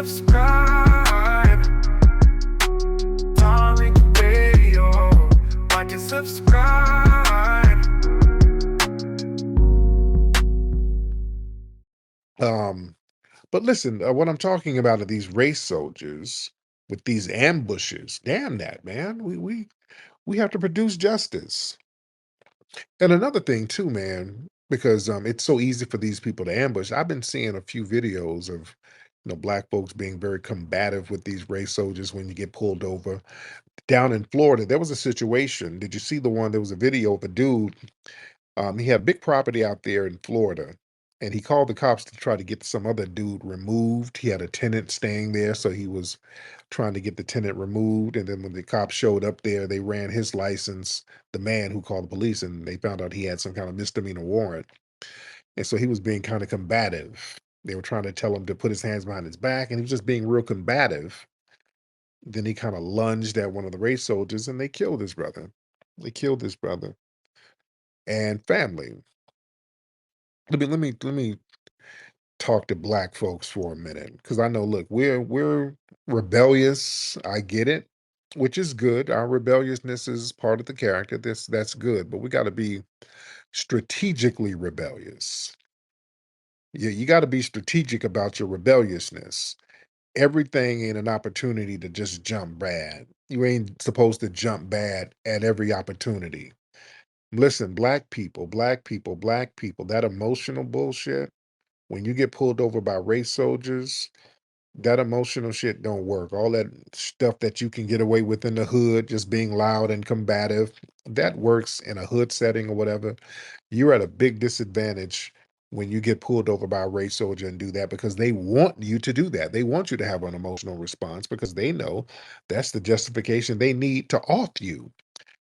subscribe. Tariq Radio. Like and subscribe. But listen, what I'm talking about are these race soldiers with these ambushes. Damn that, man. We have to produce justice. And another thing too, man, because it's so easy for these people to ambush. I've been seeing a few videos of black folks being very combative with these race soldiers when you get pulled over. Down in Florida, there was a situation. Did you see the one? There was a video of a dude. He had big property out there in Florida, and he called the cops to try to get some other dude removed. He had a tenant staying there, so he was trying to get the tenant removed. And then when the cops showed up there, they ran his license, the man who called the police, and they found out he had some kind of misdemeanor warrant. And so he was being kind of combative. They were trying to tell him to put his hands behind his back, and he was just being real combative. Then he kind of lunged at one of the race soldiers, and they killed his brother. They killed his brother and family. Let me talk to black folks for a minute, because I know, look, we're rebellious. I get it, which is good. Our rebelliousness is part of the character. That's good, but we got to be strategically rebellious. Yeah, you got to be strategic about your rebelliousness. Everything ain't an opportunity to just jump bad. You ain't supposed to jump bad at every opportunity. Listen, black people, black people, black people, that emotional bullshit, when you get pulled over by race soldiers, that emotional shit don't work. All that stuff that you can get away with in the hood, just being loud and combative, that works in a hood setting or whatever. You're at a big disadvantage when you get pulled over by a race soldier and do that, because they want you to do that. They want you to have an emotional response because they know that's the justification they need to off you.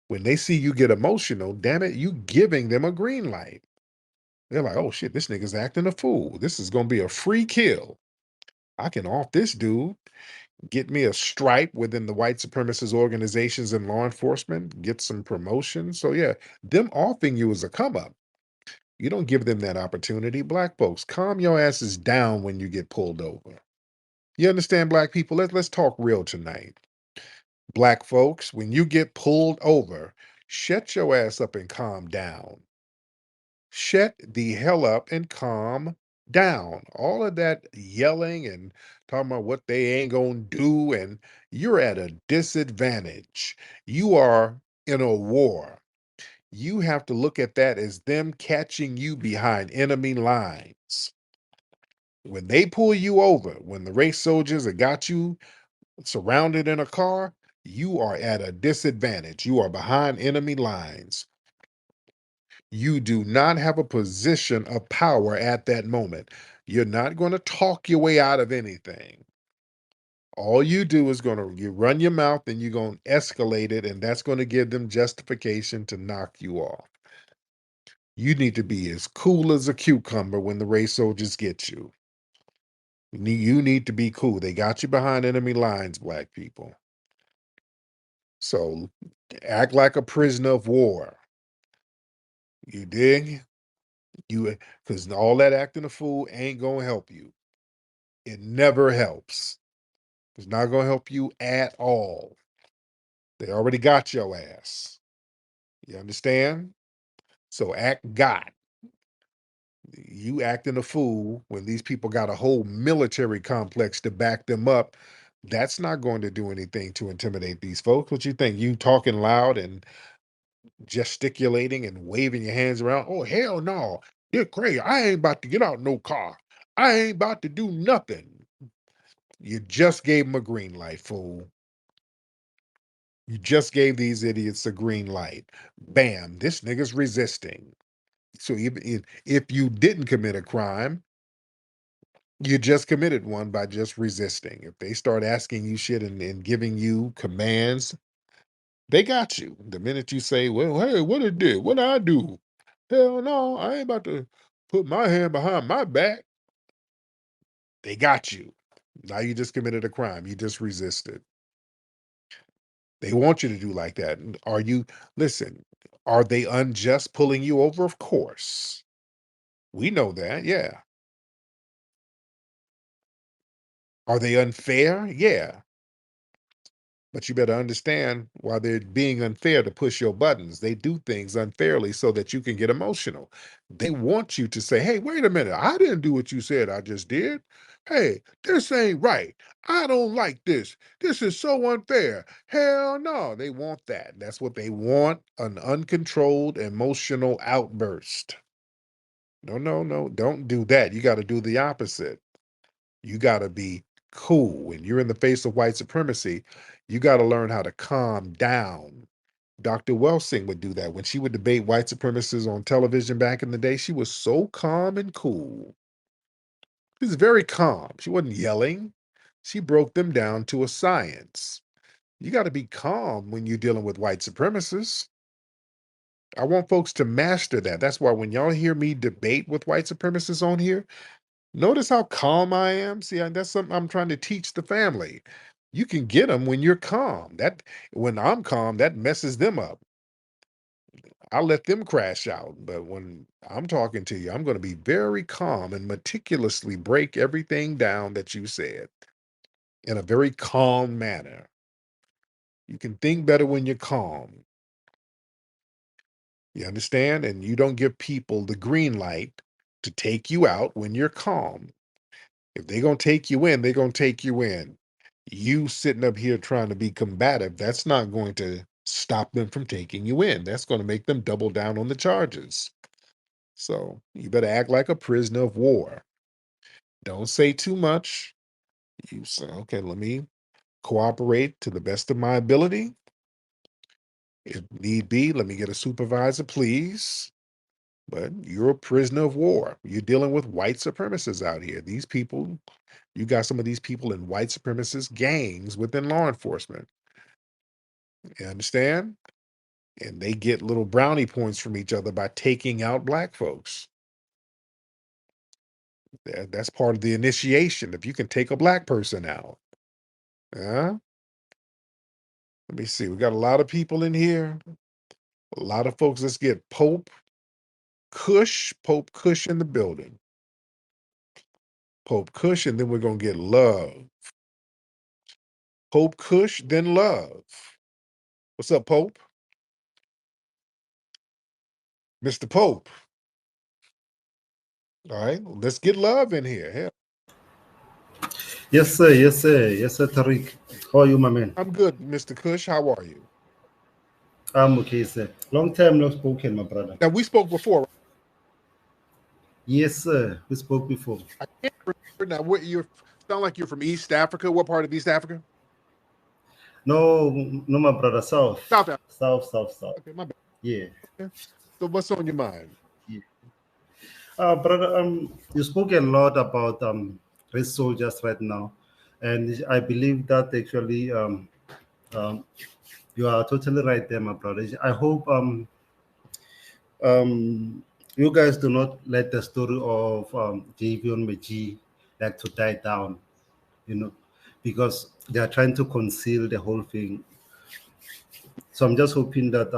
When they see you get emotional, damn it, you giving them a green light. They're like, oh shit, this nigga's acting a fool. This is gonna be a free kill. I can off this dude, get me a stripe within the white supremacist organizations and law enforcement, get some promotion. So yeah, them offing you is a come up. You don't give them that opportunity. Black folks, calm your asses down when you get pulled over. You understand, black people? Let's talk real tonight. Black folks, when you get pulled over, shut your ass up and calm down. Shut the hell up and calm down. All of that yelling and talking about what they ain't gonna do, and you're at a disadvantage. You are in a war. You have to look at that as them catching you behind enemy lines. When they pull you over, when the race soldiers have got you surrounded in a car, you are at a disadvantage. You are behind enemy lines. You do not have a position of power at that moment. You're not going to talk your way out of anything. All you do is you run your mouth and you're going to escalate it, and that's going to give them justification to knock you off. You need to be as cool as a cucumber when the race soldiers get you. You need to be cool. They got you behind enemy lines, black people. So act like a prisoner of war. You dig? Because all that acting a fool ain't gonna help you. It never helps. It's not gonna help you at all. They already got your ass. You understand? So act God. You acting a fool when these people got a whole military complex to back them up. That's not going to do anything to intimidate these folks. What you think? You talking loud and gesticulating and waving your hands around? Oh, hell no. You're crazy. I ain't about to get out no car. I ain't about to do nothing. You just gave them a green light, fool. You just gave these idiots a green light. Bam, this nigga's resisting. So even if you didn't commit a crime, you just committed one by just resisting. If they start asking you shit and giving you commands, they got you. The minute you say, well, hey, what it did? What I do? Hell no, I ain't about to put my hand behind my back. They got you. Now you just committed a crime. You just resisted. They want you to do like that. Listen, are they unjust pulling you over? Of course. We know that. Yeah. Are they unfair? Yeah. But you better understand why they're being unfair to push your buttons. They do things unfairly so that you can get emotional. They want you to say, hey, wait a minute. I didn't do what you said I just did. Hey, this ain't right. I don't like this. This is so unfair. Hell no. They want that. That's what they want, an uncontrolled emotional outburst. No, no, no. Don't do that. You got to do the opposite. You got to be cool. When you're in the face of white supremacy, you got to learn how to calm down. Dr. Welsing would do that. When she would debate white supremacists on television back in the day, she was so calm and cool. She was very calm. She wasn't yelling. She broke them down to a science. You got to be calm when you're dealing with white supremacists. I want folks to master that. That's why when y'all hear me debate with white supremacists on here, notice how calm I am. See, that's something I'm trying to teach the family. You can get them when you're calm. That when I'm calm, that messes them up. I let them crash out. But when I'm talking to you, I'm going to be very calm and meticulously break everything down that you said in a very calm manner. You can think better when you're calm. You understand? And you don't give people the green light to take you out when you're calm. If they're going to take you in, they're going to take you in. You sitting up here trying to be combative, that's not going to stop them from taking you in. That's going to make them double down on the charges. So you better act like a prisoner of war. Don't say too much. You say, okay, let me cooperate to the best of my ability. If need be, let me get a supervisor, please. But you're a prisoner of war. You're dealing with white supremacists out here. These people, you got some of these people in white supremacist gangs within law enforcement. You understand? And they get little brownie points from each other by taking out black folks. That's part of the initiation. If you can take a black person out, let me see. We got a lot of people in here. A lot of folks. Let's get Pope Kush in the building. Pope Kush, and then we're gonna get Love. Pope Kush, then Love. What's up, Pope? Mr. Pope. All right, let's get Love in here. Hell, Yes, sir. Yes, sir. Yes, sir, Tariq. How are you, my man? I'm good, Mr. Kush. How are you? I'm okay, sir. Long time no spoken, my brother. Now we spoke before. Yes, sir. We spoke before. I can't remember now. What you sound like you're from East Africa? What part of East Africa? No, no, my brother. South. South Africa. South, south, south. Okay, my bad. Yeah. Okay. So what's on your mind? Yeah. Brother, you spoke a lot about race soldiers right now. And I believe that actually um, you are totally right there, my brother. I hope you guys do not let the story of Javion Meji like to die down, you know, because they are trying to conceal the whole thing. So I'm just hoping that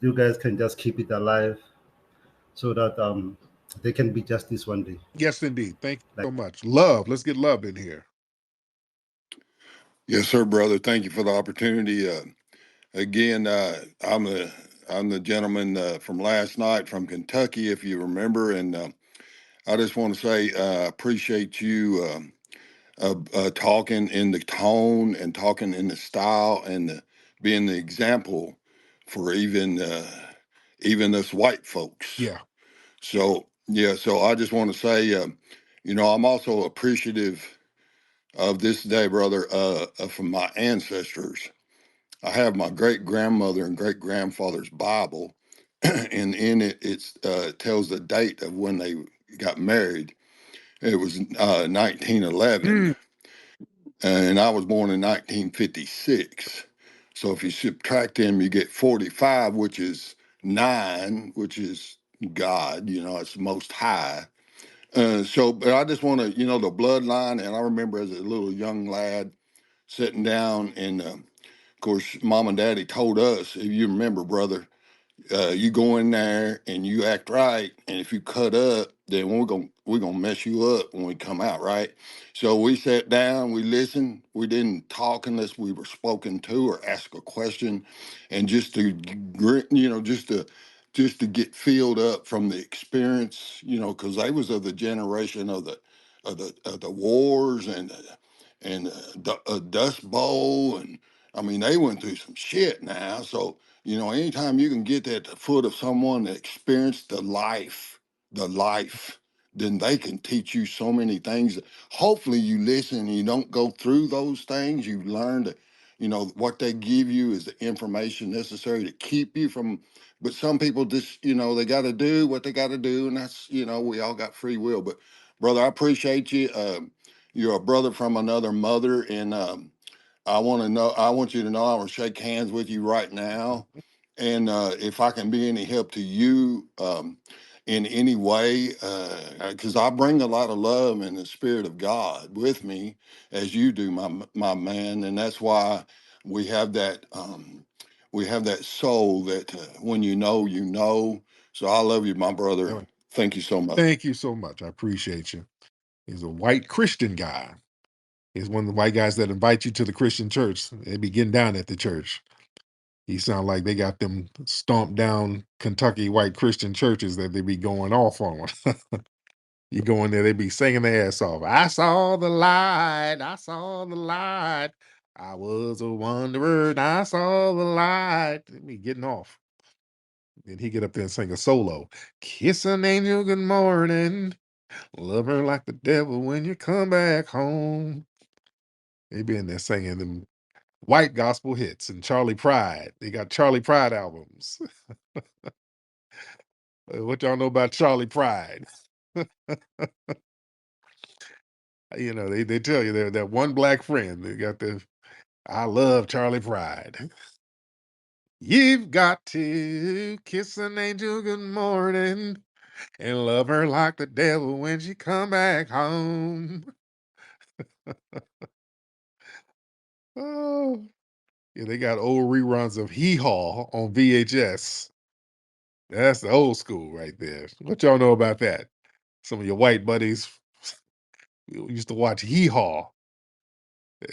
you guys can just keep it alive so that there can be justice one day. Yes, indeed. Thank you Like, so much. Love. Let's get Love in here. Yes, sir, brother. Thank you for the opportunity. Again, I'm the gentleman from last night from Kentucky, if you remember, and I just want to say appreciate you talking in the tone and talking in the style and being the example for even us white folks. Yeah. So yeah, so I just want to say, I'm also appreciative of this day, brother, from my ancestors. I have my great grandmother and great grandfather's Bible, and in it it tells the date of when they got married. It was 1911, Mm. and I was born in 1956. So if you subtract them, you get 45, which is nine, which is God. It's Most High. But I just want to, the bloodline, and I remember as a little young lad sitting down and. Of course, mom and daddy told us, if you remember, brother, you go in there and you act right, and if you cut up, then we're gonna mess you up when we come out, right? So we sat down, we listened, we didn't talk unless we were spoken to or ask a question, and just to just to get filled up from the experience, because they was of the generation of the wars and Dust Bowl, and I mean they went through some shit now. So anytime you can get at the foot of someone that experienced the life, then they can teach you so many things. Hopefully you listen and you don't go through those things. You learn that, what they give you is the information necessary to keep you from, but some people just, they got to do what they got to do. And that's, we all got free will. But brother, I appreciate you. You're a brother from another mother. And I want you to know I want to shake hands with you right now. And if I can be any help to you, in any way, because I bring a lot of love and the Spirit of God with me, as you do, my man, and that's why we have that soul that when you know, you know. So I love you, my brother. Oh, Thank you so much. thank you so much. I appreciate you. He's a white Christian guy. He's one of the white guys that invite you to the Christian church. They be getting down at the church. He sound like they got them stomped down Kentucky white Christian churches that they be going off on. You go in there, they be singing their ass off. I saw the light. I saw the light. I was a wanderer. And I saw the light. They be getting off. Then he get up there and sing a solo. Kiss an angel good morning. Love her like the devil when you come back home. They be in there singing them white gospel hits and Charlie Pride. They got Charlie Pride albums. What y'all know about Charlie Pride? They tell you they're that one black friend. They got the I love Charlie Pride. You've got to kiss an angel good morning and love her like the devil when she come back home. Oh, yeah, they got old reruns of Hee Haw on VHS. That's the old school right there. What y'all know about that? Some of your white buddies used to watch Hee Haw.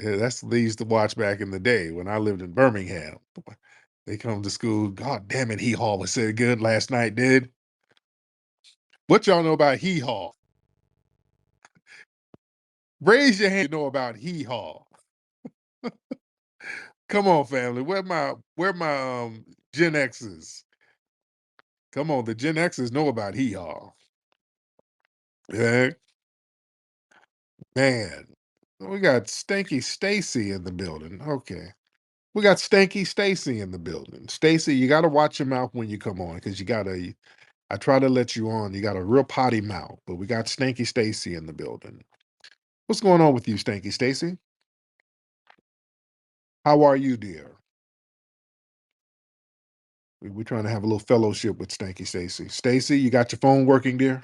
That's what they used to watch back in the day when I lived in Birmingham. They come to school. God damn it, Hee Haw was so good last night, dude. What y'all know about Hee Haw? Raise your hand if you know about Hee Haw. Come on, family. Where my Gen X's? Come on, the Gen X's know about Hee Haw. Yeah, man. We got Stanky Stacy in the building. Okay. We got Stanky Stacy in the building. Stacy, you gotta watch your mouth when you come on, because I try to let you on. You got a real potty mouth, but we got Stanky Stacy in the building. What's going on with you, Stanky Stacy? How are you, dear? We're trying to have a little fellowship with Stanky Stacy. Stacy, you got your phone working, dear?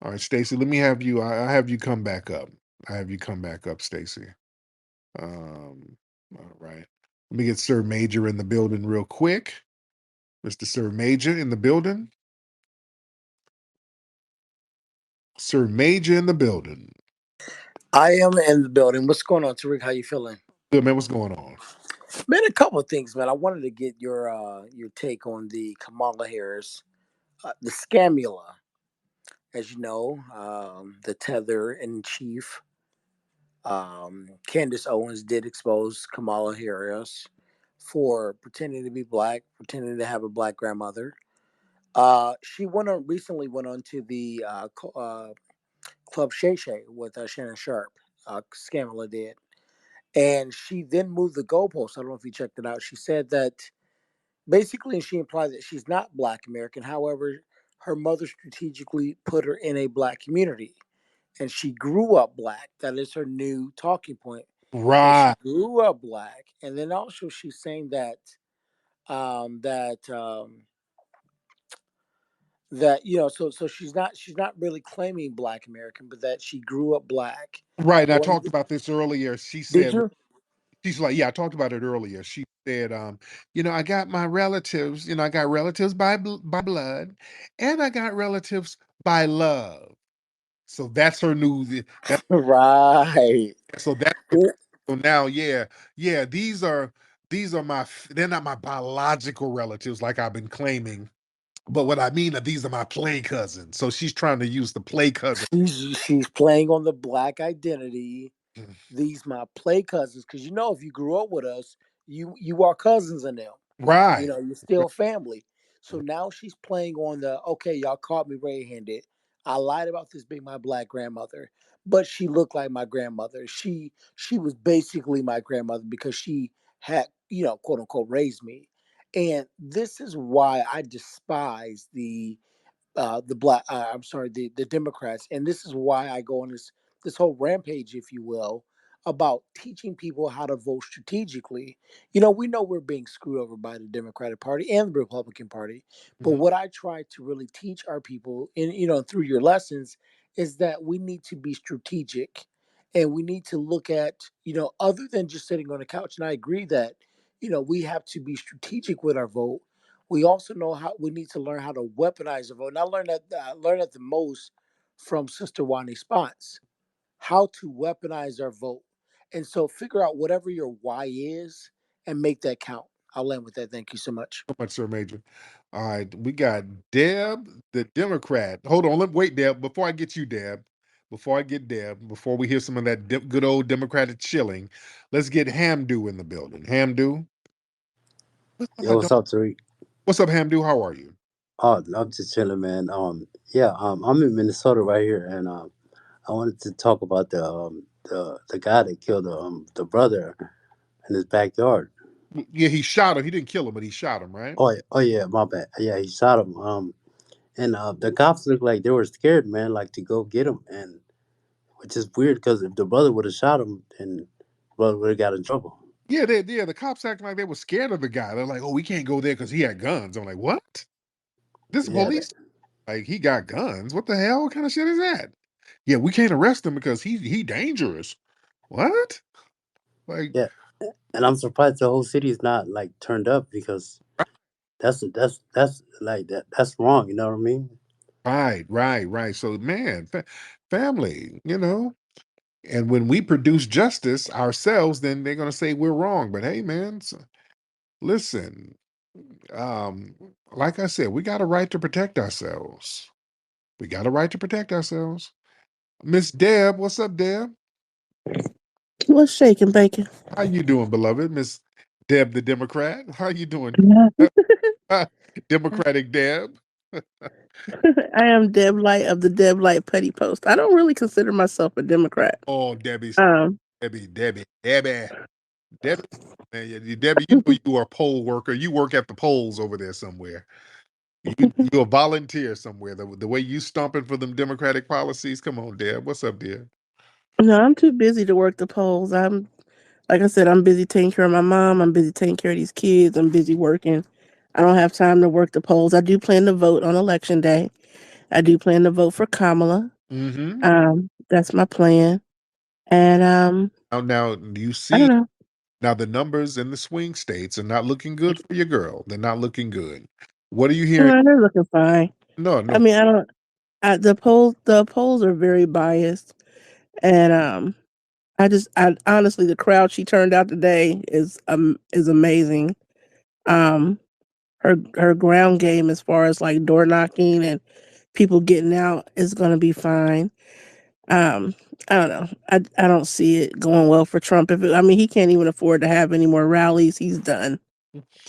All right, Stacy, let me have you. I have you come back up. I have you come back up, Stacy. All right. Let me get Sir Major in the building real quick. Mr. Sir Major in the building. Sir Major in the building. I am in the building. What's going on, Tariq? How you feeling? Good, man. What's going on? Man, a couple of things, man. I wanted to get your take on the Kamala Harris, the scamula, as you know, the tether in chief. Candace Owens did expose Kamala Harris for pretending to be black, pretending to have a black grandmother. She recently went on to the Club Shay Shay with Shannon Sharp. Scamala did. And she then moved the goalpost. I don't know if you checked it out. She said that basically she implied that she's not Black American. However, her mother strategically put her in a Black community, and she grew up Black. That is her new talking point. Right. She grew up Black, and then also she's saying that um, that um, so she's not really claiming Black American, but that she grew up Black. Right. And I One of talked the, about this earlier. She did said, you? She's like, yeah, I talked about it earlier. She said, I got my relatives, I got relatives by blood, and I got relatives by love. So that's her new. That Right. so that's Yeah. so now, yeah. These are they're not my biological relatives like I've been claiming, but what I mean are these are my play cousins. So she's trying to use the play cousin. She's playing on the black identity. Mm. These my play cousins, because if you grew up with us, you are cousins in them. Right. You're still family. So now she's playing on the okay, y'all caught me red-handed. I lied about this being my black grandmother, but she looked like my grandmother. She was basically my grandmother because she had, quote unquote, raised me. And this is why I despise the black I'm sorry, the Democrats. And this is why I go on this whole rampage, if you will, about teaching people how to vote strategically. We know we're being screwed over by the Democratic Party and the Republican Party. But Mhm. what I try to really teach our people in through your lessons is that we need to be strategic, and we need to look at, other than just sitting on the couch. And I agree that, we have to be strategic with our vote. We also know how we need to learn how to weaponize the vote. And I learned that the most from Sister Wani Spots, how to weaponize our vote. And so figure out whatever your why is and make that count. I'll land with that. Thank you so much. So much, Sir Major. All right, we got Deb, the Democrat. Hold on, wait, Deb. Before I get you, Deb. Before I get Deb, before we hear some of that good old Democratic chilling, let's get Hamdu in the building. Hamdu, what's up, my Yo, dog? what's up, Tariq? What's up, Hamdu? How are you? Oh, I'm just chilling, man. Yeah, I'm in Minnesota right here, and I wanted to talk about the guy that killed the brother in his backyard. Yeah, he shot him. He didn't kill him, but he shot him, right? Oh yeah, my bad. Yeah, he shot him. And the cops looked like they were scared, man, like to go get him, and which is weird because if the brother would have shot him, then the brother would have got in trouble. Yeah, the cops acting like they were scared of the guy. They're like, "Oh, we can't go there because he had guns." I'm like, "What? This Yeah, police like he got guns? What the hell? What kind of shit is that?" Yeah, we can't arrest him because he dangerous. What? Like, yeah. And I'm surprised the whole city is not like turned up because that's like that's wrong. You know what I mean? right. So, man, family, and when we produce justice ourselves, then they're gonna say we're wrong. But hey, man, listen, um, like I said, we got a right to protect ourselves. We got a right to protect ourselves. Miss Deb, what's up, Deb? What's shaking, bacon? How you doing, beloved? Miss Deb, the Democrat. How you doing, Democratic Deb? I am Deb Light of the Deb Light Petty Post. I don't really consider myself a Democrat. Oh, Debbie, Um, Debbie. Debbie, man, Debbie, you are a poll worker. You work at the polls over there somewhere. You a volunteer somewhere. The way you stomping for them Democratic policies. Come on, Deb. What's up, Deb? no, I'm too busy to work the polls. Like I said, I'm busy taking care of my mom. I'm busy taking care of these kids. I'm busy working. I don't have time to work the polls. I do plan to vote on election day. I do plan to vote for Kamala. Mm-hmm. That's my plan. And Now, do you I see don't know. now the numbers in the swing states are not looking good for your girl. They're not looking good. What are you hearing? They're looking fine. No, I no. mean, I don't. The polls are very biased, and I honestly, the crowd she turned out today is amazing. Um, her ground game as far as like door knocking and people getting out is gonna be fine. Um, I don't know. I don't see it going well for Trump. I mean, he can't even afford to have any more rallies. He's done.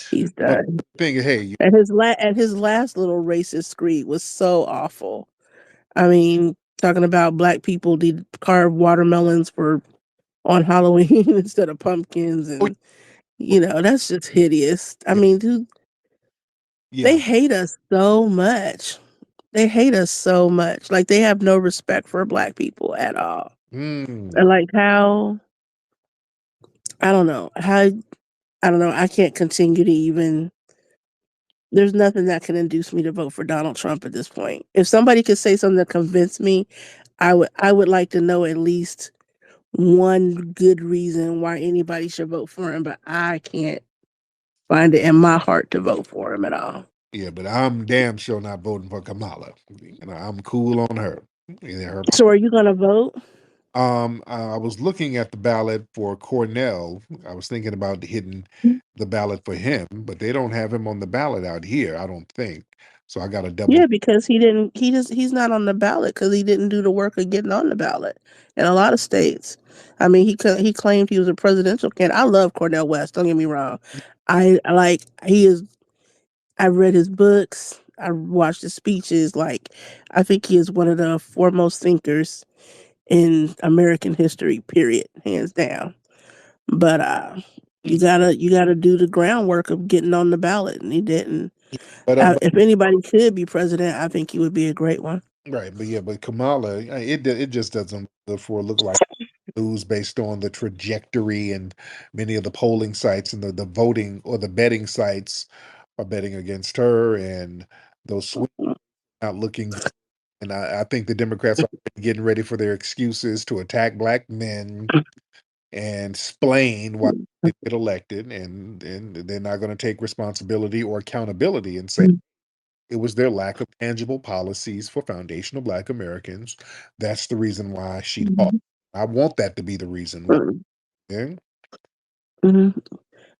He's Well, done. thing, hey, And his last little racist screed was so awful. I mean, talking about black people need to carve watermelons for on Halloween instead of pumpkins, oh, and that's just hideous. I yeah, mean, dude, they yeah. hate us so much. They hate us so much. Like they have no respect for black people at all. Mm. And like how I don't know how I don't know. I can't continue to even. There's nothing that can induce me to vote for Donald Trump at this point. If somebody could say something to convince me, I would like to know at least one good reason why anybody should vote for him, but I can't find it in my heart to vote for him at all. Yeah, but I'm damn sure not voting for Kamala. I'm cool on her. Her So are you gonna vote? I was looking at the ballot for Cornell. I was thinking about hitting the ballot for him, but they don't have him on the ballot out here, I don't think. So I got to double. Yeah, because he's not on the ballot because he didn't do the work of getting on the ballot in a lot of states. I mean, he claimed he was a presidential candidate. I love Cornell West. Don't get me wrong. I like he is. I read his books. I watched his speeches. Like, I think he is one of the foremost thinkers in American history. Period, hands down. But you gotta do the groundwork of getting on the ballot, and he didn't. But If anybody could be president, I think he would be a great one. right, but yeah, but Kamala, it just doesn't look like lose based on the trajectory and many of the polling sites and the voting or the betting sites are betting against her, and those swings not looking good. And I think the Democrats are getting ready for their excuses to attack black men and explain why they get elected, and they're not going to take responsibility or accountability and say it was their lack of tangible policies for foundational Black Americans. That's the reason why she lost. I want that to be the reason why. Yeah, Mhm.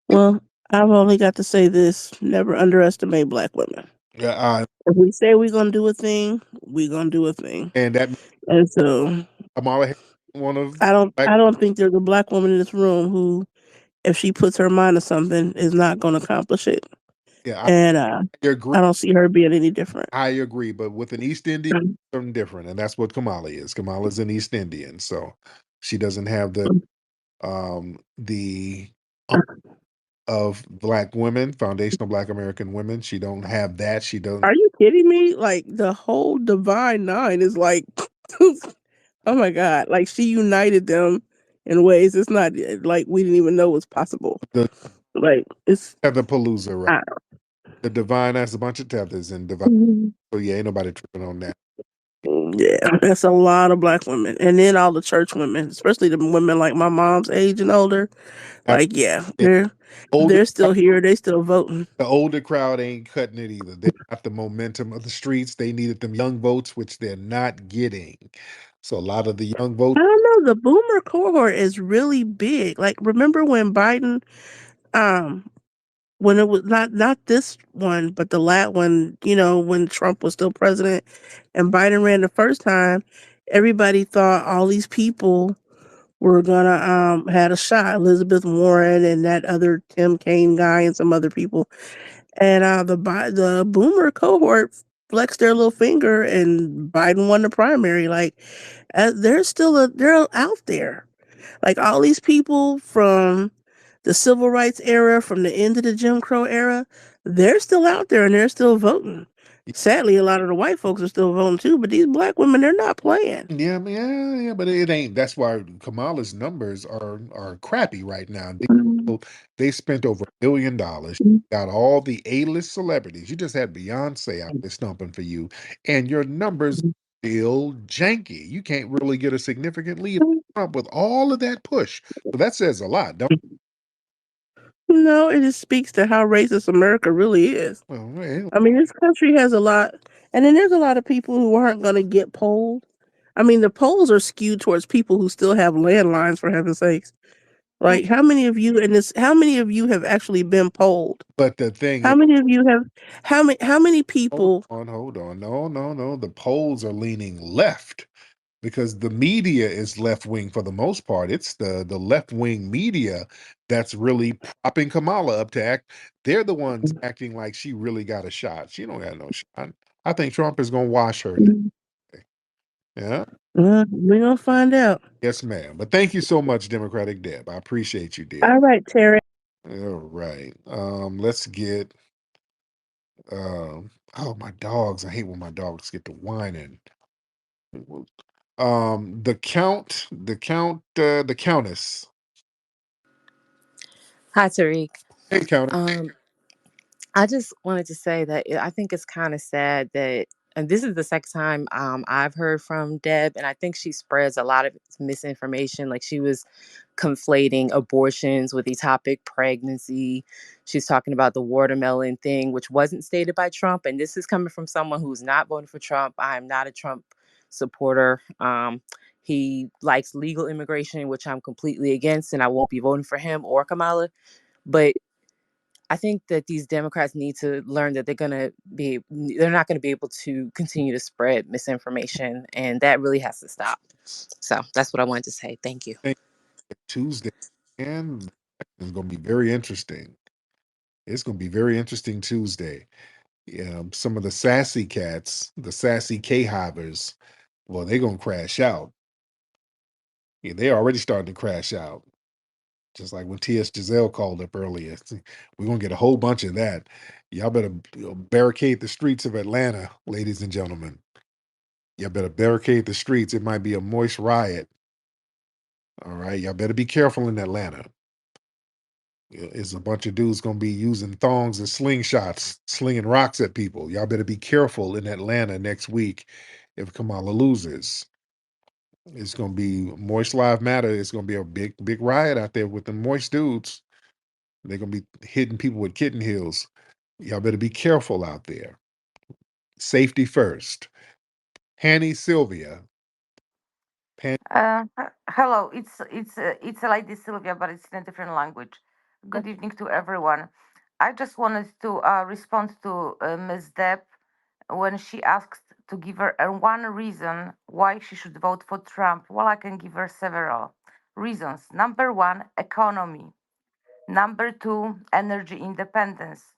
Well, I've only got to say this: never underestimate black women. yeah, If we say we're gonna do a thing, we're gonna do a thing. and that And so Kamala Harris is one of I don't black. I don't think there's a black woman in this room who, if she puts her mind to something, is not gonna accomplish it. Yeah, And I agree. I don't see her being any different. I agree, but with an East Indian, something different, and that's what Kamala is. Kamala's an East Indian, so she doesn't have the of black women, foundational black American women. She don't have that. She don't. Are you kidding me? Like the whole Divine Nine is like, oh my god! Like she united them in ways it's not like we didn't even know was possible. The Like it's tether palooza, right? I, The divine has a bunch of tethers and divine. So yeah, ain't nobody tripping on that. yeah, that's a lot of black women, and then all the church women, especially the women like my mom's age and older. I, Like yeah, yeah, older, they're still here. They still voting. the older crowd ain't cutting it either. They got the momentum of the streets. They needed them young votes, which they're not getting. So a lot of the young votes. I don't know. The boomer cohort is really big. Like remember when Biden, um, when it was not this one, but the last one, when Trump was still president and Biden ran the first time, everybody thought all these people were gonna had a shot. Elizabeth Warren and that other Tim Kaine guy and some other people. And the boomer cohort flexed their little finger and Biden won the primary. Like they're out there. Like all these people from the civil rights era, from the end of the Jim Crow era, they're still out there and they're still voting. Sadly, a lot of the white folks are still voting too, but these black women, they're not playing. Yeah, but it ain't. That's why Kamala's numbers are crappy right now. They spent over $1 billion. Got all the A-list celebrities. You just had Beyonce out there stumping for you, and your numbers still janky. You can't really get a significant lead on Trump with all of that push. So that says a lot, don't No, it just speaks to how racist America really is. well, well, I mean, this country has a lot, and then there's a lot of people who aren't going to get polled. I mean, the polls are skewed towards people who still have landlines, for heaven's sakes. Like, how many of you in this? How many of you have actually been polled? but the thing How is, many of you have? How many hold people? hold on. No. The polls are leaning left, because the media is left wing for the most part. It's the left wing media that's really propping Kamala up to act. They're the ones acting like she really got a shot. She don't got no shot. I think Trump is gonna wash her down. Yeah. We're gonna find out. Yes, ma'am. But thank you so much, Democratic Deb. I appreciate you, dear. All right, Terry. All right. Let's get oh, my dogs. I hate when my dogs get to whining. The countess. Hi, Tariq. Hey, countess. I just wanted to say that I think it's kind of sad that and this is the second time I've heard from Deb, and I think she spreads a lot of misinformation. Like she was conflating abortions with ectopic pregnancy. She's talking about the watermelon thing, which wasn't stated by Trump. And this is coming from someone who's not voting for Trump. I am not a Trump supporter. He likes legal immigration, which I'm completely against, and I won't be voting for him or Kamala. But I think that these Democrats need to learn that they're not going to be able to continue to spread misinformation, and that really has to stop. So that's what I wanted to say. Thank you. Tuesday, and it's going to be very interesting. It's going to be very interesting Tuesday. Some of the sassy cats, the sassy K-hivers, well, they're going to crash out. Yeah, they're already starting to crash out. Just like when T.S. Giselle called up earlier. We're going to get a whole bunch of that. Y'all better barricade the streets of Atlanta, ladies and gentlemen. Y'all better barricade the streets. It might be a moist riot. All right. Y'all better be careful in Atlanta. It's a bunch of dudes going to be using thongs and slingshots, slinging rocks at people. Y'all better be careful in Atlanta next week if Kamala loses. It's going to be Moist Live Matter. It's going to be a big riot out there with the moist dudes. They're going to be hitting people with kitten heels. Y'all better be careful out there. Safety first. Hanny Sylvia. Hello, it's a lady Sylvia, but it's in a different language. Good evening to everyone. I just wanted to respond to Ms. Deb when she asked to give her one reason why she should vote for Trump. Well, I can give her several reasons. Number one, economy. Number two, energy independence.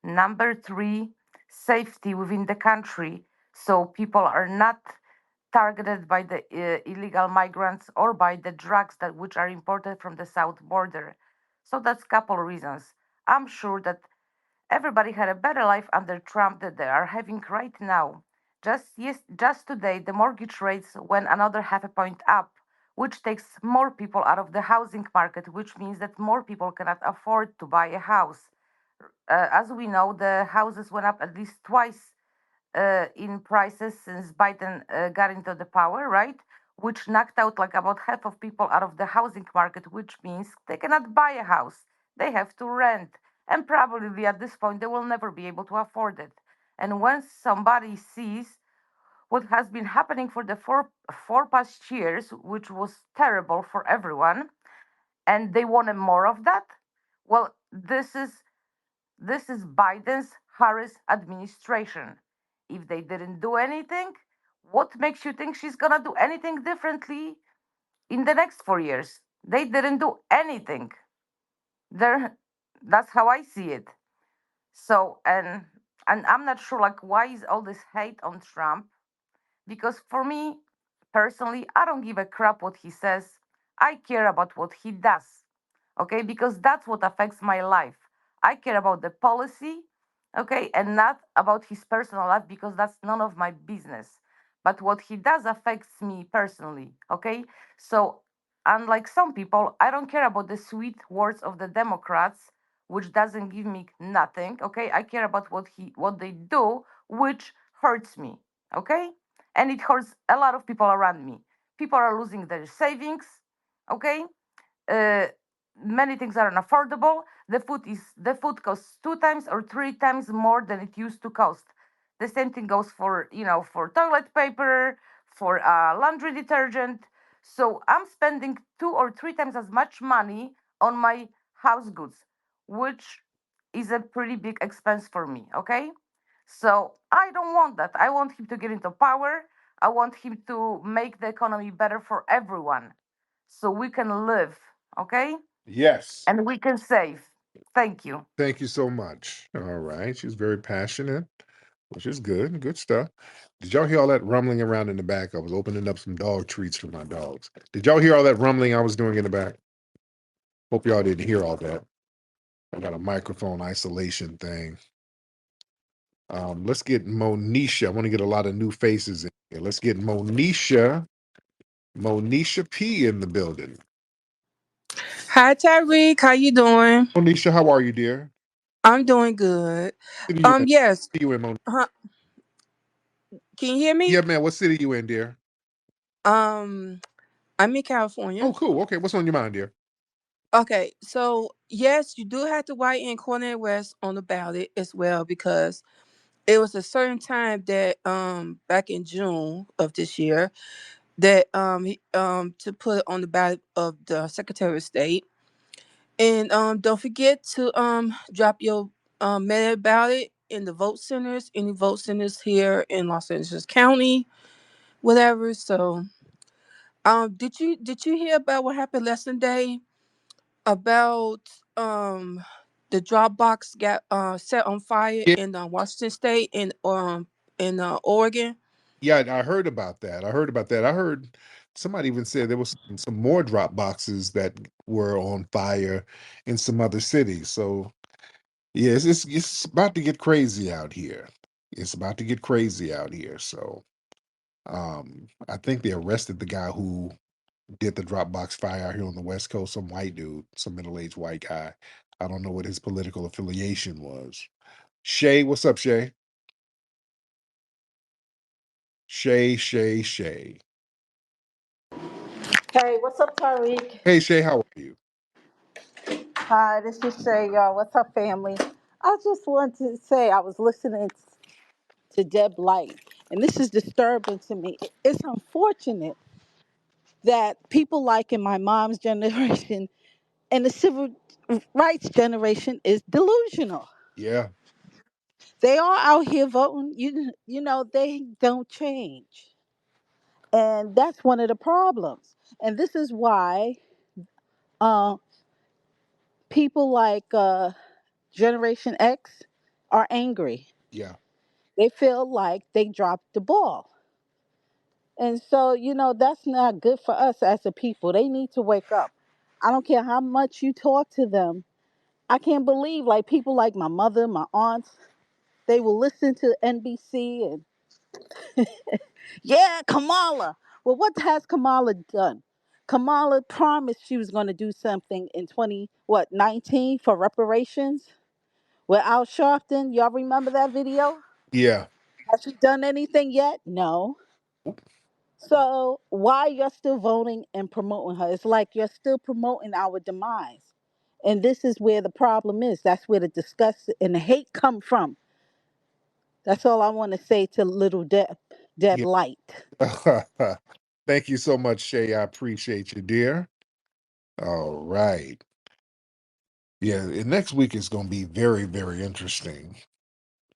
Number three, safety within the country, so people are not targeted by the illegal migrants or by the drugs that which are imported from the south border. So that's a couple reasons. I'm sure that everybody had a better life under Trump than they are having right now. Just today, the mortgage rates went another half a point up, which takes more people out of the housing market, which means that more people cannot afford to buy a house. As we know, the houses went up at least twice in prices since Biden got into the power, right? Which knocked out like about half of people out of the housing market, which means they cannot buy a house. They have to rent. And probably at this point, they will never be able to afford it. And when somebody sees what has been happening for the four past years, which was terrible for everyone, and they wanted more of that, well, this is Biden's Harris administration. If they didn't do anything, what makes you think she's gonna do anything differently in the next 4 years? They didn't do anything. There, that's how I see it. So and I'm not sure like why is all this hate on Trump? Because for me personally, I don't give a crap what he says. I care about what he does. Okay, because that's what affects my life. I care about the policy, okay, and not about his personal life because that's none of my business. But what he does affects me personally, okay? So, unlike some people, I don't care about the sweet words of the Democrats, which doesn't give me nothing, okay? I care about what they do, which hurts me, okay? And it hurts a lot of people around me. People are losing their savings, okay? uh, Many things are unaffordable. The food costs two times or three times more than it used to cost. The same thing goes for for toilet paper, for laundry detergent. So I'm spending two or three times as much money on my house goods, which is a pretty big expense for me. Okay, so I don't want that. I want him to get into power. I want him to make the economy better for everyone so we can live, okay? Yes. And we can save. Thank you. Thank you so much. All right. She's very passionate, which is good. Good stuff. Did y'all hear all that rumbling around in the back? I was opening up some dog treats for my dogs. Did y'all hear all that rumbling I was doing in the back? Hope y'all didn't hear all that. I got a microphone isolation thing. Let's get Monisha. I want to get a lot of new faces in here. Let's get Monisha P in the building. Hi Tariq, how you doing? Monisha, how are you, dear? I'm doing good. What do you in? Yes. What do you in, Monisha? Huh, Can you hear Yeah, me? man. What city you in, dear? Um, I'm in California. Oh, cool. Okay, what's on your mind, dear? Okay, so yes, you do have to write in Cornell West on the ballot as well because it was a certain time that back in June of this year that to put on the ballot of the Secretary of State. And don't forget to drop your mail ballot in the vote centers, any vote centers here in Los Angeles County, whatever. So did you hear about what happened lesson day about the Dropbox got set on fire Yeah, in Washington State and in Oregon? yeah. I heard about that. I heard about that. I heard somebody even said there was some more drop boxes that were on fire in some other cities. So yeah, it's about to get crazy out here. It's about to get crazy out here. So I think they arrested the guy who did the Dropbox fire out here on the West Coast. Some white dude, some middle-aged white guy. I don't know what his political affiliation was. Shay, what's up, Shay? Shay. Hey, what's up, Tariq? Hey, Shay, how are you? Hi, this is Shay, y'all. What's up, family? I just wanted to say I was listening to Deb Light, and this is disturbing to me. It's unfortunate that people like in my mom's generation and the civil rights generation is delusional. Yeah, They are out here voting. You know they don't change, and that's one of the problems. And this is why uh, people like Generation X are angry. yeah, They feel like they dropped the ball. And so, that's not good for us as a people. They need to wake up. I don't care how much you talk to them. I can't believe like people like my mother, my aunts, they will listen to NBC and yeah, Kamala. Well, what has Kamala done? Kamala promised she was going to do something in 19 for reparations with Al Sharpton. Y'all remember that video? yeah. Has she done anything yet? No. So why you're still voting and promoting her? It's like you're still promoting our demise. And this is where the problem is. That's where the disgust and the hate come from. That's all I want to say to little Deb Yeah. Light. Thank you so much, Shay. I appreciate you, dear. All right. Yeah, next week is going to be very, very interesting.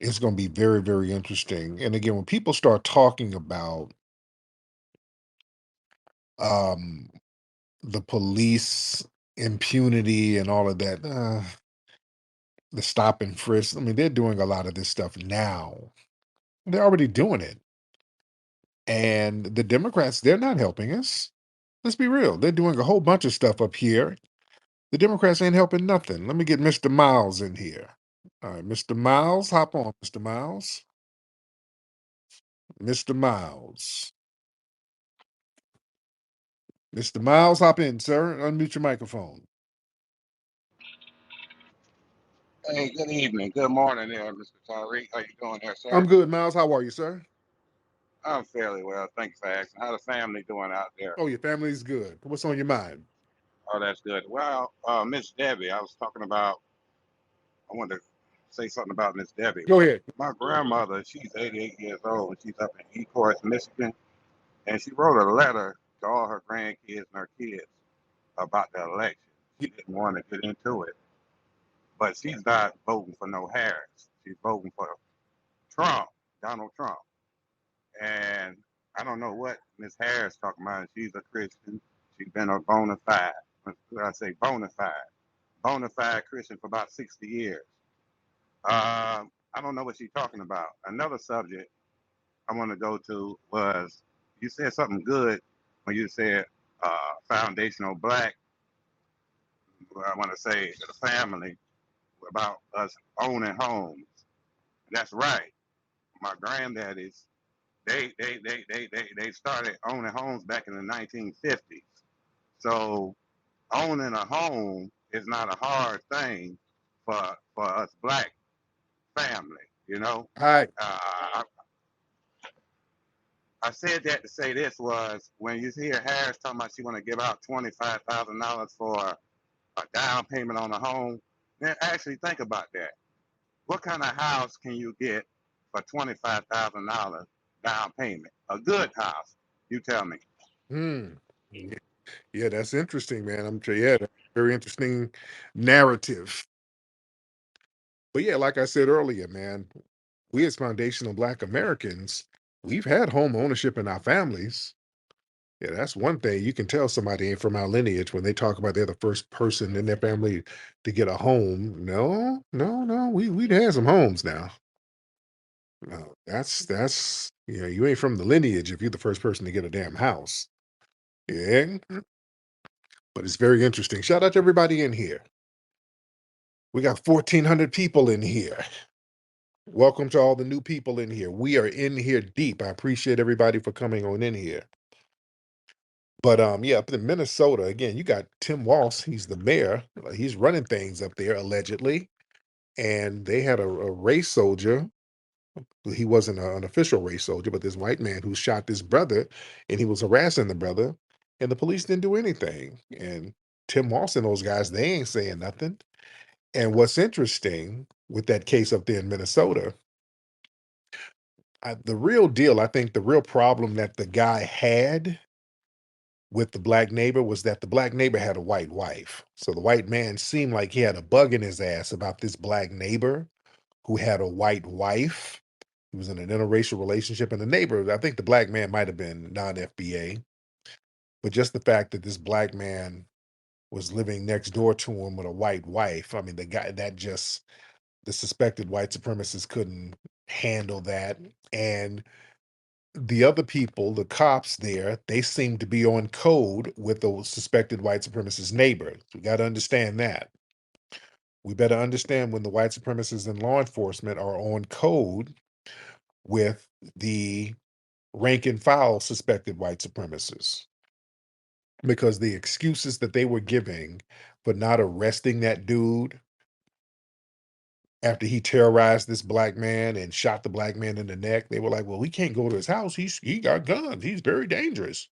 It's going to be very, very interesting. And again, when people start talking about um, the police impunity and all of that, the stop and frisk, I mean, they're doing a lot of this stuff now. They're already doing it. And the Democrats, they're not helping us. Let's be real. They're doing a whole bunch of stuff up here. The Democrats ain't helping nothing. Let me get Mr. Miles in here. All right, Mr. Miles, hop on, Mr. Miles. Mr. Miles. Mr. Miles, hop in, sir. Unmute your microphone. Hey, good evening. Good morning there, Mr. Tariq. How you doing there, I'm sir? good, Miles. How are you, sir? I'm fairly well. Thanks for asking. How the family doing out there? Oh, your family's good. What's on your mind? Oh, that's good. Well, Miss Debbie, I was talking about, I wanted to say something about Miss Debbie. Go ahead. My grandmother, she's 88 years old, and she's up in Ecorse, Michigan, and she wrote a letter to all her grandkids and her kids about the election. She didn't want to get into it, but she's not voting for no Harris. She's voting for Trump, Donald Trump. And I don't know what Miss Harris talking about. She's a Christian. She's been a bona fide. What did I say? Bona fide. Bona fide Christian for about 60 years. I don't know what she's talking about. Another subject I want to go to was you said something good when you said foundational black. I want to say to the family about us owning homes. That's right. My granddaddies they started owning homes back in the 1950s. So owning a home is not a hard thing for us black family. You know, Hi. uh, I said that to say this was when you hear Harris talking about she want to give out $25,000 for a down payment on a home, then actually think about that. What kind of house can you get for $25,000 down payment? A good house. You tell me. Hmm. Yeah, that's interesting, man. I'm sure. Yeah, that's a very interesting narrative. But yeah, like I said earlier, man, we as foundational Black Americans, we've had home ownership in our families. Yeah, that's one thing. You can tell somebody ain't from our lineage when they talk about they're the first person in their family to get a home. No, no, no. We'd had some homes now. No, that's you ain't from the lineage if you're the first person to get a damn house. Yeah, but it's very interesting. Shout out to everybody in here. We got 1,400 people in here. Welcome to all the new people in here. We are in here deep. I appreciate everybody for coming on in here. But yeah, up in Minnesota, again, you got Tim Walz, he's the mayor. He's running things up there allegedly. And they had a race soldier. He wasn't an official race soldier, but this white man who shot this brother and he was harassing the brother, and the police didn't do anything. And Tim Walz and those guys, they ain't saying nothing. And what's interesting with that case up there in Minnesota, the real deal, I think the real problem that the guy had with the black neighbor was that the black neighbor had a white wife. So the white man seemed like he had a bug in his ass about this black neighbor who had a white wife. He was in an interracial relationship, and the neighbor, I think the black man might have been non-FBA, but just the fact that this black man was living next door to him with a white wife, I mean, the guy that just the suspected white supremacists couldn't handle that. And the other people, the cops there, they seem to be on code with the suspected white supremacist neighbor. We got to understand that. We better understand when the white supremacists in law enforcement are on code with the rank and file suspected white supremacists. Because the excuses that they were giving for not arresting that dude after he terrorized this black man and shot the black man in the neck, they were like, well, we can't go to his house. He got guns. He's very dangerous.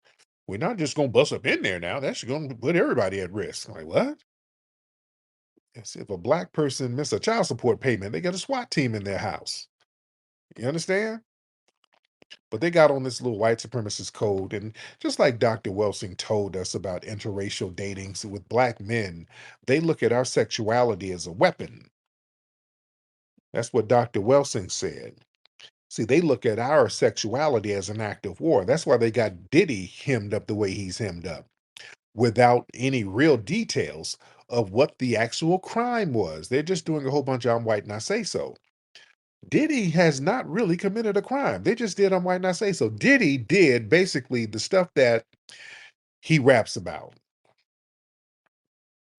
We're not just gonna bust up in there now. That's gonna put everybody at risk. I'm like, what? Yes, if a black person miss a child support payment, they got a SWAT team in their house. You understand? But they got on this little white supremacist code, and just like Dr. Welsing told us about interracial dating, so with black men, they look at our sexuality as a weapon. That's what Dr. Welsing said. See, they look at our sexuality as an act of war. That's why they got Diddy hemmed up the way he's hemmed up, without any real details of what the actual crime was. They're just doing a whole bunch of I'm white and I say so. Diddy has not really committed a crime. They just did I'm white and I say so. Diddy did basically the stuff that he raps about.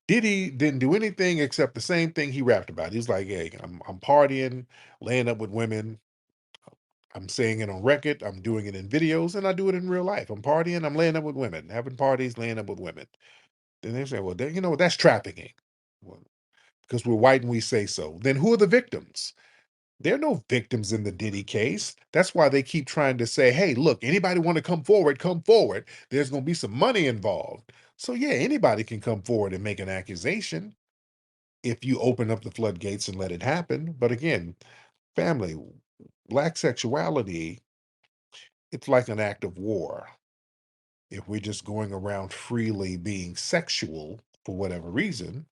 Diddy didn't do anything except the same thing he rapped about. He's like, hey, I'm partying, laying up with women, I'm saying it on record, I'm doing it in videos, and I do it in real life. I'm partying, I'm laying up with women, having parties, laying up with women. Then they say, well, you know, that's trafficking. Well, because we're white and we say so. Then who are the victims? There are no victims in the Diddy case. That's why they keep trying to say, hey, look, anybody want to come forward, come forward. There's going to be some money involved. So, yeah, anybody can come forward and make an accusation if you open up the floodgates and let it happen. But again, family, black sexuality, it's like an act of war. If we're just going around freely being sexual for whatever reason,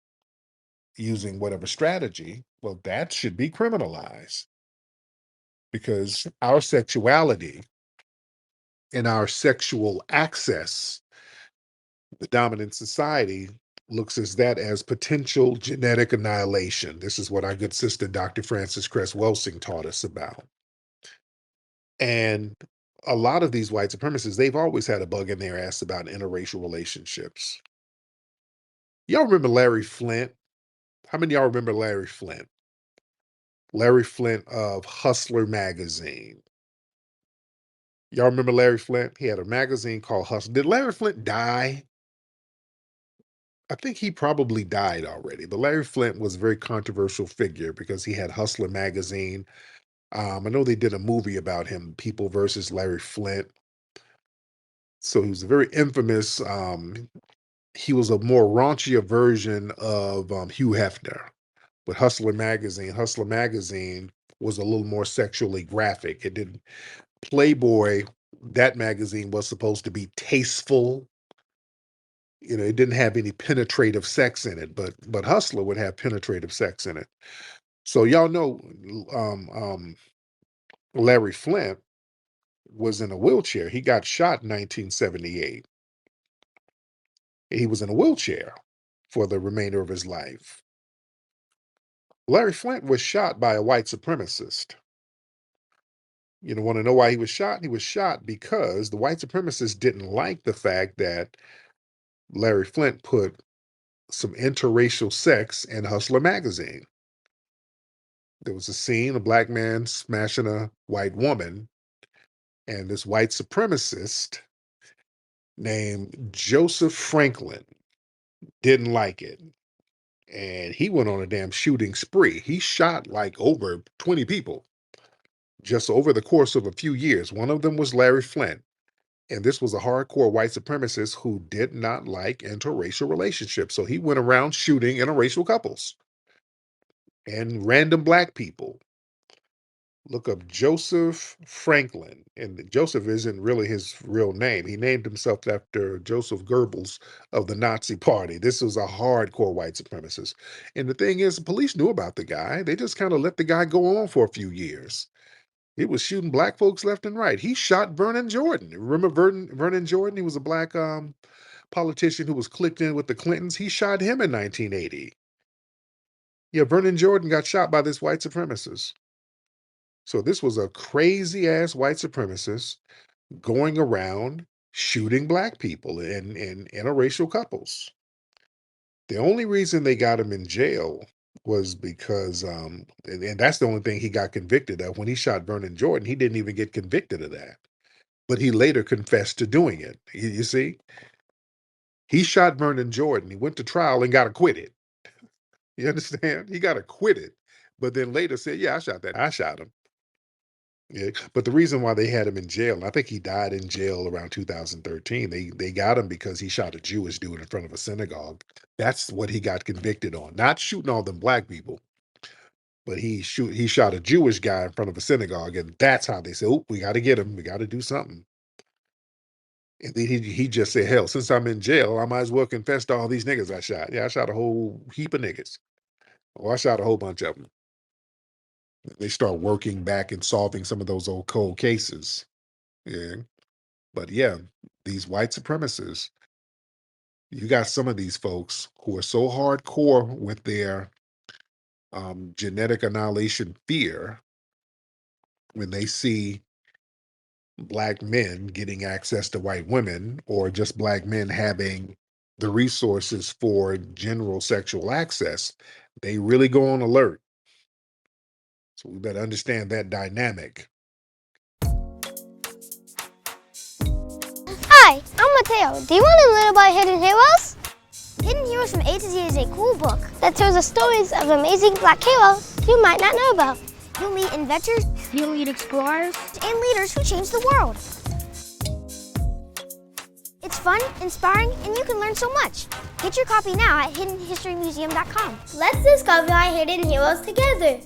using whatever strategy, well, that should be criminalized because our sexuality and our sexual access, the dominant society looks as that as potential genetic annihilation. This is what our good sister, Dr. Frances Cress Welsing, taught us about. And a lot of these white supremacists, they've always had a bug in their ass about interracial relationships. Y'all remember Larry Flint? How many of y'all remember Larry Flint? Larry Flint of Hustler magazine. Y'all remember Larry Flint? He had a magazine called Hustler. Did Larry Flint die? I think he probably died already, but Larry Flint was a very controversial figure because he had Hustler magazine. I know they did a movie about him, People versus Larry Flint. So he was a very infamous. He was a more raunchier version of Hugh Hefner. With Hustler magazine was a little more sexually graphic. It didn't. Playboy, that magazine was supposed to be tasteful. It didn't have any penetrative sex in it, but Hustler would have penetrative sex in it. So y'all know, Larry Flint was in a wheelchair. He got shot in 1978. He was in a wheelchair for the remainder of his life. Larry Flint was shot by a white supremacist. Want to know why he was shot? He was shot because the white supremacists didn't like the fact that Larry Flint put some interracial sex in Hustler magazine. There was a scene, a black man smashing a white woman, and this white supremacist named Joseph Franklin didn't like it. And he went on a damn shooting spree. He shot like over 20 people just over the course of a few years. One of them was Larry Flint. And this was a hardcore white supremacist who did not like interracial relationships. So he went around shooting interracial couples and random black people. Look up Joseph Franklin. And Joseph isn't really his real name. He named himself after Joseph Goebbels of the Nazi Party. This was a hardcore white supremacist. And the thing is, the police knew about the guy. They just kind of let the guy go on for a few years. He was shooting black folks left and right. He shot Vernon Jordan. Remember Vernon Jordan? He was a black politician who was clicked in with the Clintons. He shot him in 1980. Yeah, Vernon Jordan got shot by this white supremacist. So this was a crazy ass white supremacist going around shooting black people and interracial couples. The only reason they got him in jail was because, and that's the only thing he got convicted of. When he shot Vernon Jordan, he didn't even get convicted of that. But he later confessed to doing it. You see? He shot Vernon Jordan. He went to trial and got acquitted. You understand? He got acquitted. But then later said, yeah, I shot that. I shot him. Yeah. But the reason why they had him in jail, and I think he died in jail around 2013, they got him because he shot a Jewish dude in front of a synagogue. That's what he got convicted on. Not shooting all them black people. But he shot a Jewish guy in front of a synagogue, and that's how they said, "Oh, we got to get him. We got to do something." And then he just said, "Hell, since I'm in jail, I might as well confess to all these niggas I shot. Yeah, I shot a whole heap of niggas. Or I shot a whole bunch of them." They start working back and solving some of those old cold cases. Yeah, but yeah, these white supremacists. You got some of these folks who are so hardcore with their genetic annihilation fear when they see black men getting access to white women or just black men having the resources for general sexual access, they really go on alert. So we better understand that dynamic. Hi, I'm Mateo. Do you want to learn about Hidden Heroes? Hidden Heroes from A to Z is a cool book that tells the stories of amazing black heroes you might not know about. You'll meet inventors, you'll meet explorers, and leaders who change the world. It's fun, inspiring, and you can learn so much. Get your copy now at hiddenhistorymuseum.com. Let's discover our hidden heroes together.